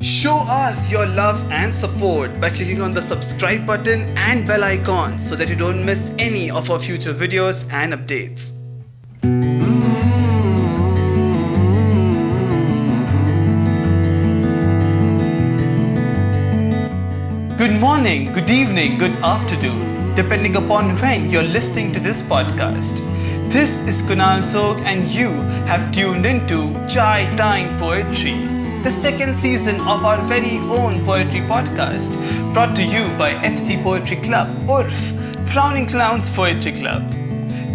Show us your love and support by clicking on the subscribe button and bell icon so that you don't miss any of our future videos and updates. Good morning, good evening, good afternoon, depending upon when you're listening to this podcast. This is Kunal Sog and you have tuned into Chai Time Poetry, the second season of our very own poetry podcast, brought to you by FC Poetry Club, URF, Frowning Clowns Poetry Club.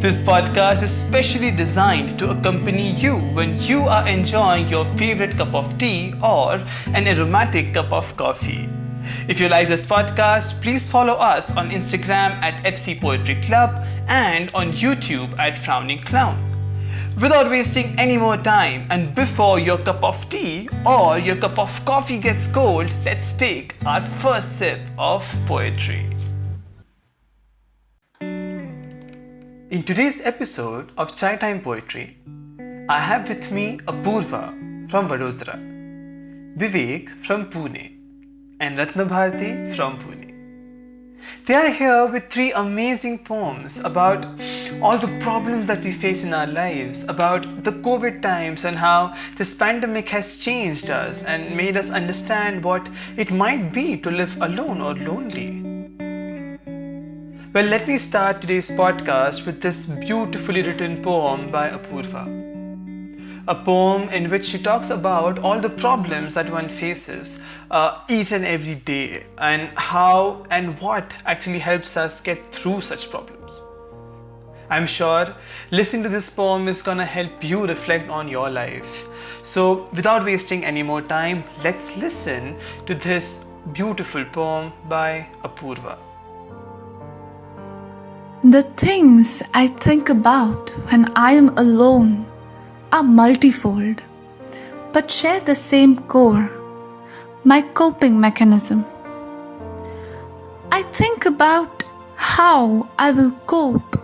This podcast is specially designed to accompany you when you are enjoying your favorite cup of tea or an aromatic cup of coffee. If you like this podcast, please follow us on Instagram at FC Poetry Club and on YouTube at Frowning Clown. Without wasting any more time and before your cup of tea or your cup of coffee gets cold, let's take our first sip of poetry. In today's episode of Chai Time Poetry, I have with me Apurva from Vadodara, Vivek from Pune, and Ratna Bharti from Pune. They are here with three amazing poems about all the problems that we face in our lives, about the COVID times and how this pandemic has changed us and made us understand what it might be to live alone or lonely. Well, let me start today's podcast with this beautifully written poem by Apurva. A poem in which she talks about all the problems that one faces each and every day and how and what actually helps us get through such problems. I'm sure listening to this poem is gonna help you reflect on your life. So without wasting any more time, let's listen to this beautiful poem by Apurva. The things I think about when I am alone are multifold, but share the same core, my coping mechanism. I think about how I will cope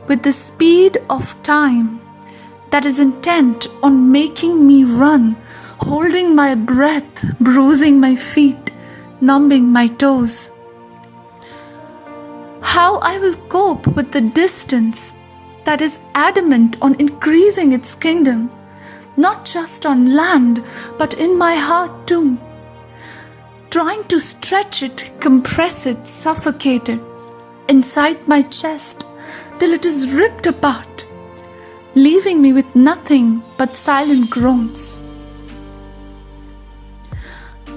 with the speed of time that is intent on making me run, holding my breath, bruising my feet, numbing my toes. How I will cope with the distance that is adamant on increasing its kingdom, not just on land, but in my heart too. Trying to stretch it, compress it, suffocate it inside my chest till it is ripped apart, leaving me with nothing but silent groans.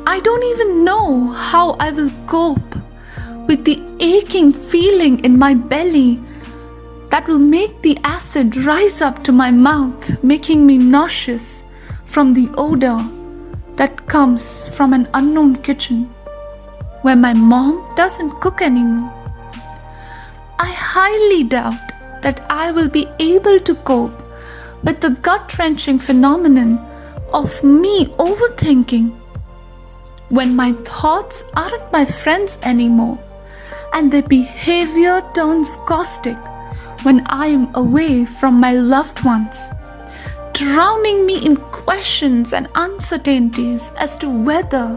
I don't even know how I will cope with the aching feeling in my belly that will make the acid rise up to my mouth, making me nauseous from the odor that comes from an unknown kitchen where my mom doesn't cook anymore. I highly doubt that I will be able to cope with the gut-wrenching phenomenon of me overthinking when my thoughts aren't my friends anymore and their behavior turns caustic when I am away from my loved ones, drowning me in questions and uncertainties as to whether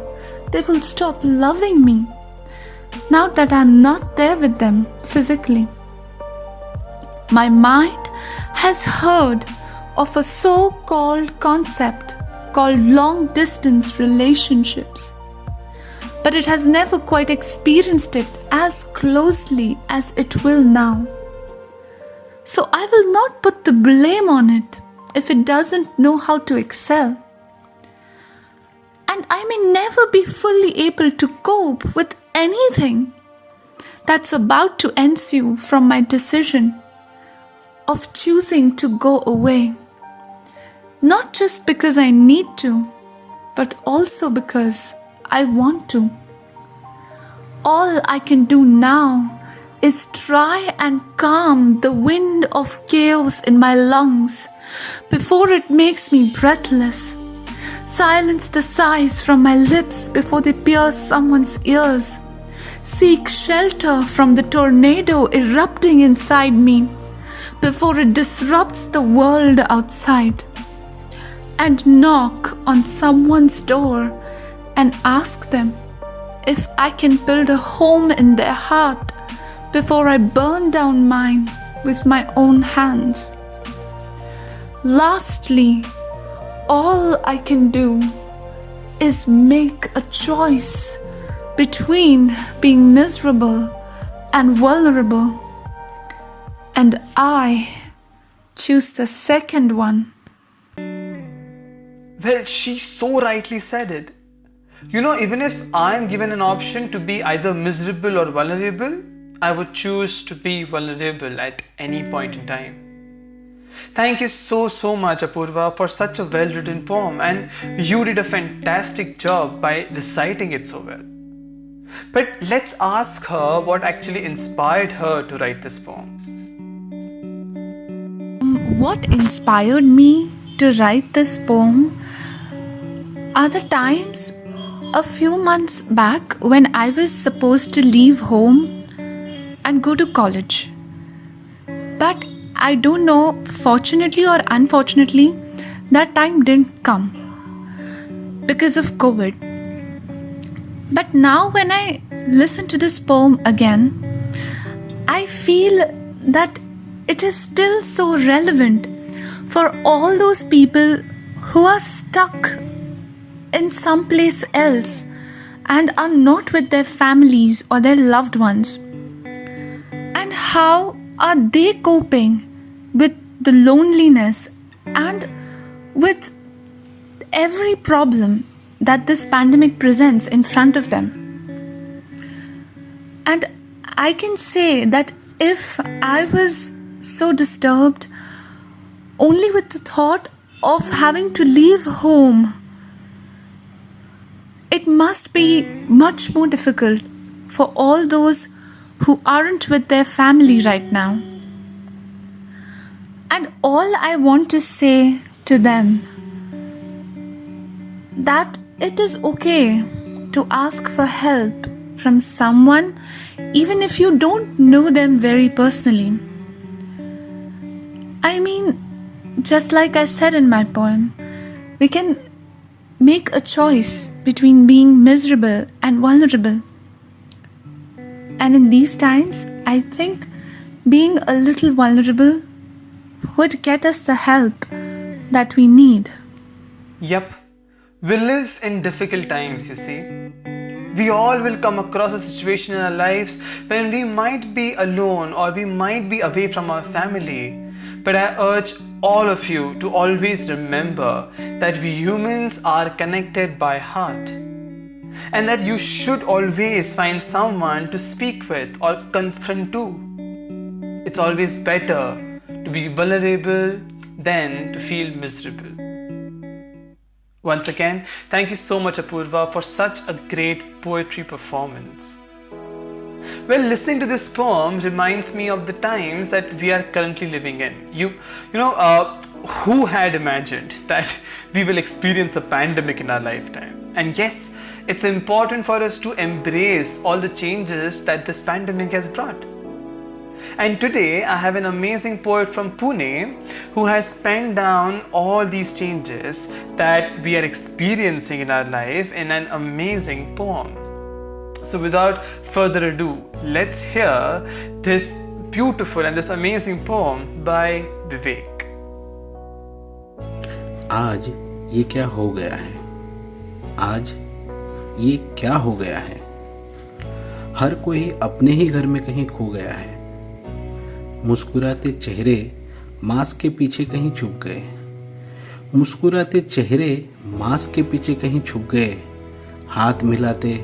they will stop loving me now that I am not there with them physically. My mind has heard of a so-called concept called long-distance relationships, but it has never quite experienced it as closely as it will now. So I will not put the blame on it if it doesn't know how to excel. And I may never be fully able to cope with anything that's about to ensue from my decision of choosing to go away. Not just because I need to, but also because I want to. All I can do now is try and calm the wind of chaos in my lungs before it makes me breathless. Silence the sighs from my lips before they pierce someone's ears. Seek shelter from the tornado erupting inside me before it disrupts the world outside. And knock on someone's door and ask them if I can build a home in their heart before I burn down mine with my own hands. Lastly, all I can do is make a choice between being miserable and vulnerable. And I choose the second one. Well, she so rightly said it. You know, even if I'm given an option to be either miserable or vulnerable, I would choose to be vulnerable at any point in time. Thank you so much, Apurva, for such a well-written poem, and you did a fantastic job by reciting it so well. But let's ask her what actually inspired her to write this poem. What inspired me to write this poem are the times a few months back when I was supposed to leave home and go to college. But I don't know, fortunately or unfortunately, that time didn't come because of COVID. But now when I listen to this poem again, I feel that it is still so relevant for all those people who are stuck in some place else and are not with their families or their loved ones. And how are they coping with the loneliness and with every problem that this pandemic presents in front of them? And I can say that if I was so disturbed only with the thought of having to leave home, it must be much more difficult for all those who aren't with their family right now. And all I want to say to them, that it is okay to ask for help from someone even if you don't know them very personally. I mean, just like I said in my poem, we can make a choice between being miserable and vulnerable. And in these times, I think being a little vulnerable would get us the help that we need. Yup, we live in difficult times, you see. We all will come across a situation in our lives when we might be alone or we might be away from our family. But I urge all of you to always remember that we humans are connected by heart, and that you should always find someone to speak with or confront to. It's always better to be vulnerable than to feel miserable. Once again, thank you so much, Apurva, for such a great poetry performance. Well, listening to this poem reminds me of the times that we are currently living in. Who had imagined that we will experience a pandemic in our lifetime? And yes, it's important for us to embrace all the changes that this pandemic has brought. And today, I have an amazing poet from Pune who has penned down all these changes that we are experiencing in our life in an amazing poem. So without further ado, let's hear this beautiful and this amazing poem by Vivek. आज ये क्या हो गया है? आज ये क्या हो गया है? हर कोई अपने ही घर में कहीं खो गया है। मुस्कुराते चेहरे मास्क के पीछे कहीं छुप गए। मुस्कुराते चेहरे मास्क के पीछे कहीं छुप गए। हाथ मिलाते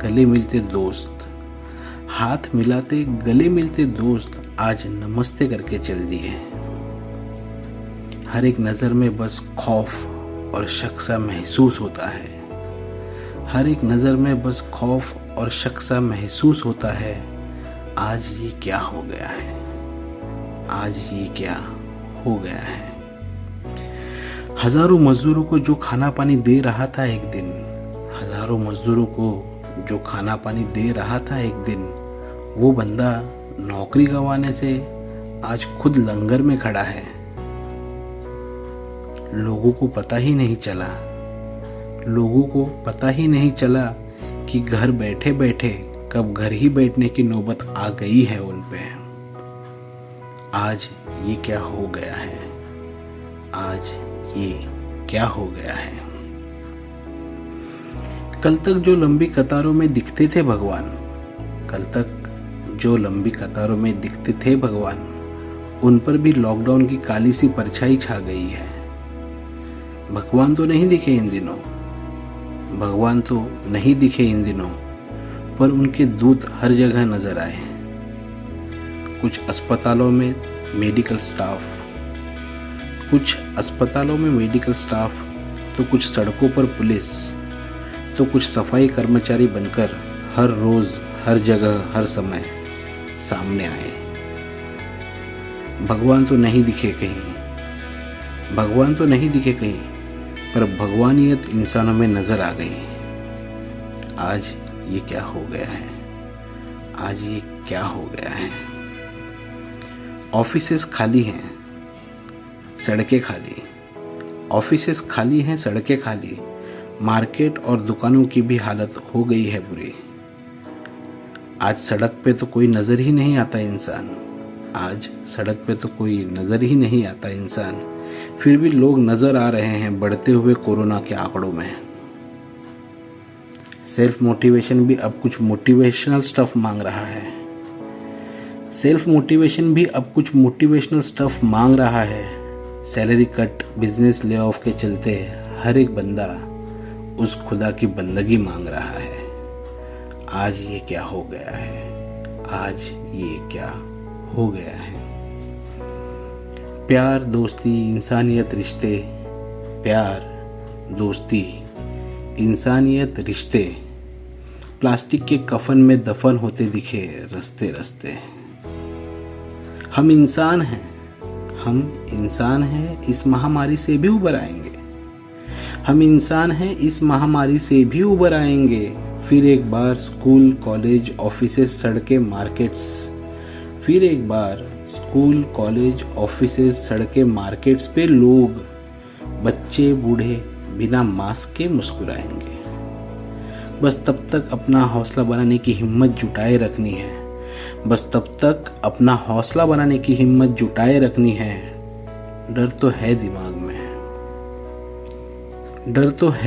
गले मिलते दोस्त, हाथ मिलाते गले मिलते दोस्त आज नमस्ते करके चल दिए। हर एक नज़र में बस खौफ और शक सा महसूस होता है। हर एक नज़र में बस खौफ और शक सा महसूस होता है। आज ये क्या हो गया है? आज ये क्या हो गया है? हजारों मजदूरों को जो खाना पानी दे रहा था एक दिन, हजारों मजदूरों को जो खाना पानी दे रहा था एक दिन, वो बंदा नौकरी गंवाने से आज खुद लंगर में खड़ा है। लोगों को पता ही नहीं चला, लोगों को पता ही नहीं चला कि घर बैठे बैठे कब घर ही बैठने की नौबत आ गई है उन पे। आज ये क्या हो गया है, आज ये क्या हो गया है। कल तक जो लंबी कतारों में दिखते थे भगवान, कल तक जो लंबी कतारों में दिखते थे भगवान, उन पर भी लॉकडाउन की काली सी परछाई छा गई है। भगवान तो नहीं दिखे इन दिनों, भगवान तो नहीं दिखे इन दिनों, पर उनके दूत हर जगह नजर आए। कुछ अस्पतालों में मेडिकल स्टाफ, तो कुछ सड़कों पर पुलिस, तो कुछ सफाई कर्मचारी बनकर हर रोज हर जगह हर समय सामने आए। भगवान तो नहीं दिखे कहीं, पर भगवानियत इंसानों में नजर आ गई। आज ये क्या हो गया है, आज ये क्या हो गया है। ऑफिसेस खाली हैं, सड़कें खाली, मार्केट और दुकानों की भी हालत हो गई है बुरी। आज सड़क पे तो कोई नजर ही नहीं आता इंसान, फिर भी लोग नजर आ रहे हैं बढ़ते हुए कोरोना के आंकड़ों में। सेल्फ मोटिवेशन भी अब कुछ मोटिवेशनल स्टफ मांग रहा है। Salary cut, business lay off के चलते हर एक बंदा उस खुदा की बंदगी मांग रहा है। आज ये क्या हो गया है। प्यार, दोस्ती, इंसानियत, रिश्ते प्लास्टिक के कफन में दफन होते दिखे रस्ते। हम इंसान हैं, इस महामारी से भी उबर आएंगे। फिर एक बार स्कूल, कॉलेज, ऑफिसेस, सड़कें, मार्केट्स पे लोग, बच्चे, बूढ़े बिना मास्क के मुस्कुराएंगे। बस तब तक अपना हौसला बनाने की हिम्मत जुटाए रखनी है। डर तो है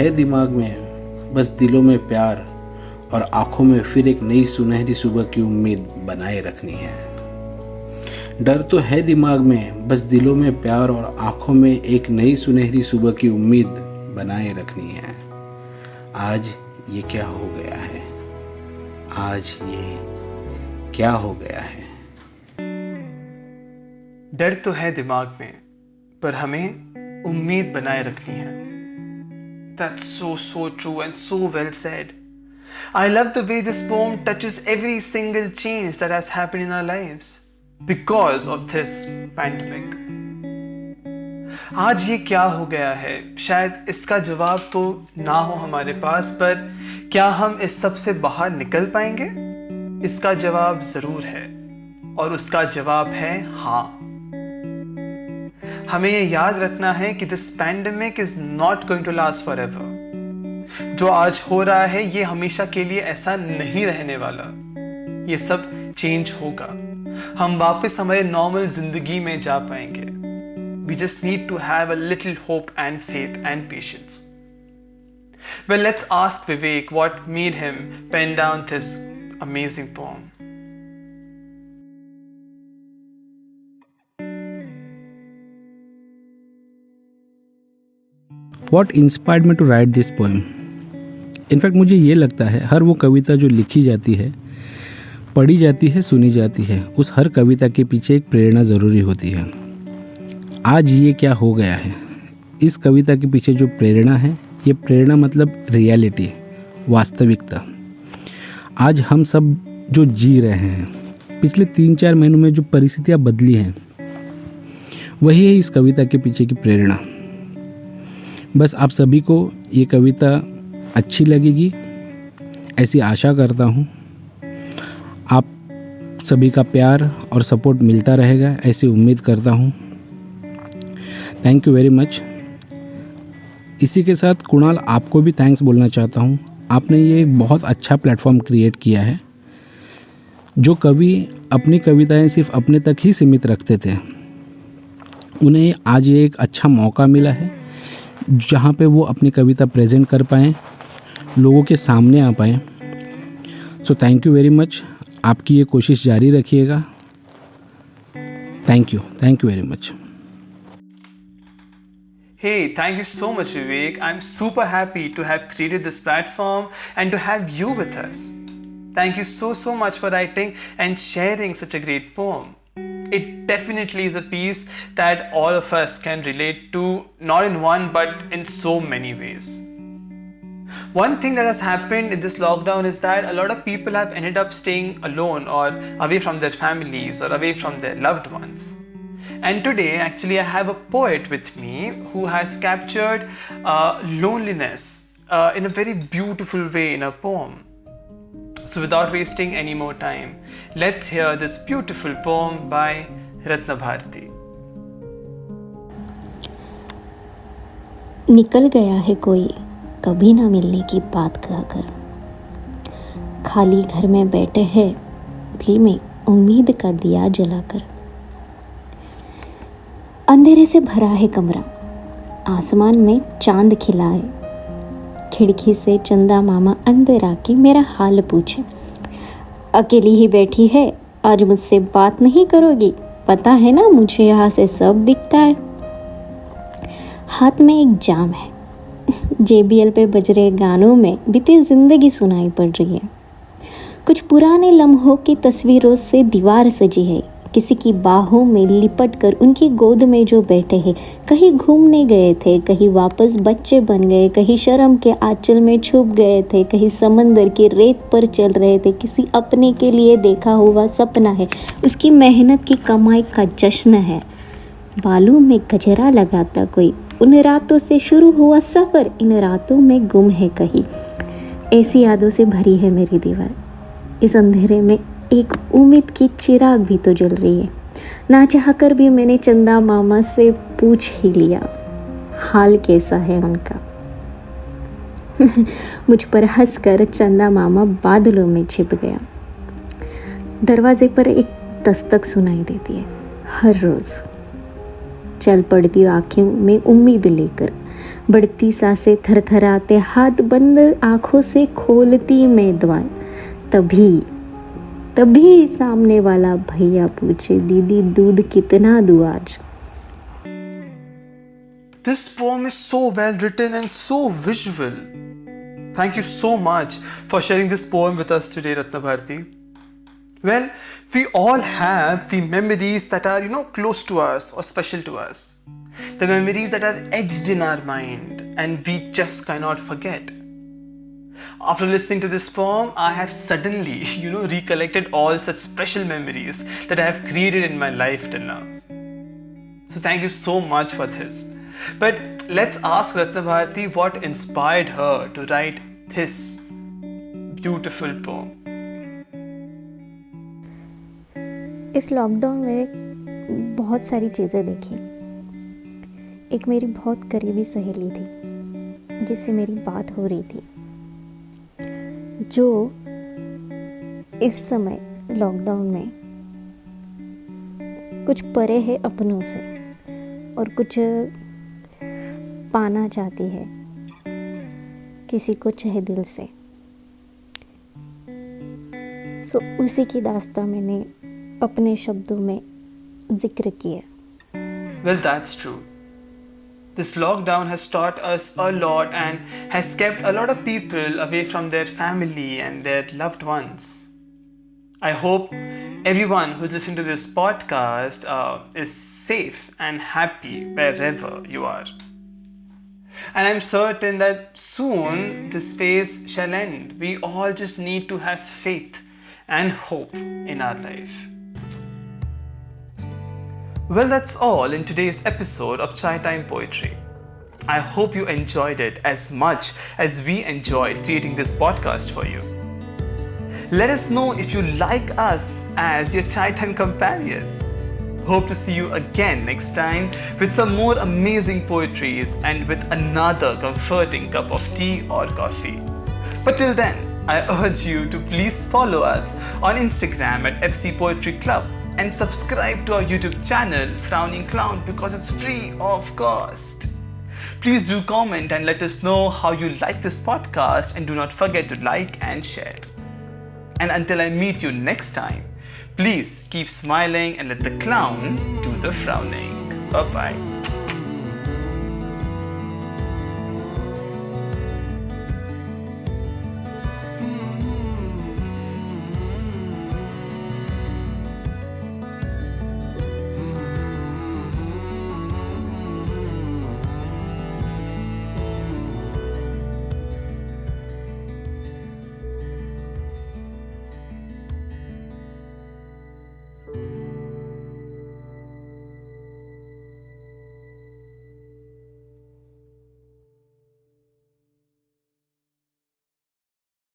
दिमाग में, बस दिलों में प्यार और आंखों में फिर एक नई सुनहरी सुबह की उम्मीद बनाए रखनी है। डर तो है दिमाग में, बस दिलों में प्यार और आंखों में एक नई सुनहरी सुबह की उम्मीद बनाए रखनी है। आज ये क्या हो गया है, डर तो है दिमाग में, पर हमें उम्मीद बनाए रखनी है। That's so true and so well said. I love the way this poem touches every single change that has happened in our lives because of this pandemic. आज ये क्या हो गया है, शायद इसका जवाब तो ना हो हमारे पास, पर क्या हम इस सब से बाहर निकल पाएंगे? इसका जवाब जरूर है, और उसका जवाब है हाँ। हमें ये याद रखना है कि this pandemic is not going to last forever. जो आज हो रहा है ये हमेशा के लिए ऐसा नहीं रहने वाला। ये सब चेंज होगा, हम वापस हमारे नॉर्मल जिंदगी में जा पाएंगे। We just need to have a little hope and faith and patience. Well, let's ask Vivek what made him pen down this amazing poem. What inspired me to write this poem? In fact मुझे ये लगता है हर वो कविता जो लिखी जाती है, पढ़ी जाती है, सुनी जाती है, उस हर कविता के पीछे एक प्रेरणा ज़रूरी होती है। आज ये क्या हो गया है, इस कविता के पीछे जो प्रेरणा है, ये प्रेरणा मतलब रियलिटी, वास्तविकता। आज हम सब जो जी रहे हैं, पिछले 3-4 महीनों में जो परिस्थितियाँ बदली हैं, वही है इस कविता के पीछे की प्रेरणा। बस आप सभी को ये कविता अच्छी लगेगी ऐसी आशा करता हूँ। आप सभी का प्यार और सपोर्ट मिलता रहेगा ऐसी उम्मीद करता हूँ। Thank you very much. इसी के साथ कुणाल आपको भी थैंक्स बोलना चाहता हूँ। आपने ये एक बहुत अच्छा प्लेटफॉर्म क्रिएट किया है। जो कवि अपनी कविताएं सिर्फ अपने तक ही सीमित रखते थे, उन्हें आज ये एक अच्छा मौका मिला है जहाँ पे वो अपनी कविता प्रेजेंट कर पाएँ, लोगों के सामने आ पाएँ। So thank you very much. आपकी ये कोशिश जारी रखिएगा। Thank you very much. Hey, thank you so much, Vivek. I'm super happy to have created this platform and to have you with us. Thank you so much for writing and sharing such a great poem. It definitely is a piece that all of us can relate to, not in one but in so many ways. One thing that has happened in this lockdown is that a lot of people have ended up staying alone or away from their families or away from their loved ones. And today, actually, I have a poet with me who has captured loneliness in a very beautiful way in a poem. So without wasting any more time, let's hear this beautiful poem by Ratna Bharti. निकल गया है कोई कभी ना मिलने की बात कहकर, खाली घर में बैठे हैं दिल में उम्मीद का दिया जलाकर। अंधेरे से भरा है कमरा, आसमान में चांद खिला है, खिड़की से चंदा मामा अंदर आके मेरा हाल पूछे। अकेली ही बैठी है, आज मुझसे बात नहीं करोगी? पता है ना मुझे यहाँ से सब दिखता है। हाथ में एक जाम है, JBL पे बज रहे गानों में बीती जिंदगी सुनाई पड़ रही है। कुछ पुराने लम्हों की तस्वीरों से दीवार सजी है, किसी की बाहों में लिपट कर उनकी गोद में जो बैठे हैं। कहीं घूमने गए थे, कहीं वापस बच्चे बन गए, कहीं शर्म के आंचल में छुप गए थे, कहीं समंदर की रेत पर चल रहे थे। किसी अपने के लिए देखा हुआ सपना है, उसकी मेहनत की कमाई का जश्न है। बालों में गजरा लगाता कोई, उन रातों से शुरू हुआ सफ़र इन रातों में गुम है कहीं। ऐसी यादों से भरी है मेरी दीवार, इस अंधेरे में एक उम्मीद की चिराग भी तो जल रही है। ना चाहकर भी मैंने चंदा मामा से पूछ ही लिया, हाल कैसा है उनका। मुझ पर हंसकर चंदा मामा बादलों में छिप गया। दरवाजे पर एक दस्तक सुनाई देती है हर रोज़। चल पड़ती आँखों में उम्मीद लेकर, बढ़ती सांसें थरथराते हाथ बंद आँखों से खोलती मैं द्वार। तभी सामने वाला भैया पूछे, दीदी दूध कितना दूँ आज? This poem is so well written and so visual. Thank you so much for sharing this poem with us today, Ratna Bharti. Well, we all have the memories that are, close to us or special to us. The memories that are etched in our mind and we just cannot forget. After listening to this poem, I have suddenly, recollected all such special memories that I have created in my life till now. So thank you so much for this. But let's ask Ratna Bharti what inspired her to write this beautiful poem. इस lockdown में बहुत सारी चीज़ें देखी। एक मेरी बहुत करीबी सहेली थी जिससे मेरी बात हो रही थी, जो इस समय लॉकडाउन में कुछ परे है अपनों से और कुछ पाना चाहती है किसी को चाहे दिल से। सो उसी की दास्तां मैंने अपने शब्दों में जिक्र किया। Well, that's true. This lockdown has taught us a lot and has kept a lot of people away from their family and their loved ones. I hope everyone who's listening to this podcast is safe and happy wherever you are. And I'm certain that soon this phase shall end. We all just need to have faith and hope in our life. Well, that's all in today's episode of Chai Time Poetry. I hope you enjoyed it as much as we enjoyed creating this podcast for you. Let us know if you like us as your Chai Time companion. Hope to see you again next time with some more amazing poetries and with another comforting cup of tea or coffee. But till then, I urge you to please follow us on Instagram at FC Poetry Club and subscribe to our YouTube channel Frowning Clown because it's free of cost. Please do comment and let us know how you like this podcast, and do not forget to like and share. And until I meet you next time, please keep smiling and let the clown do the frowning. Bye-bye.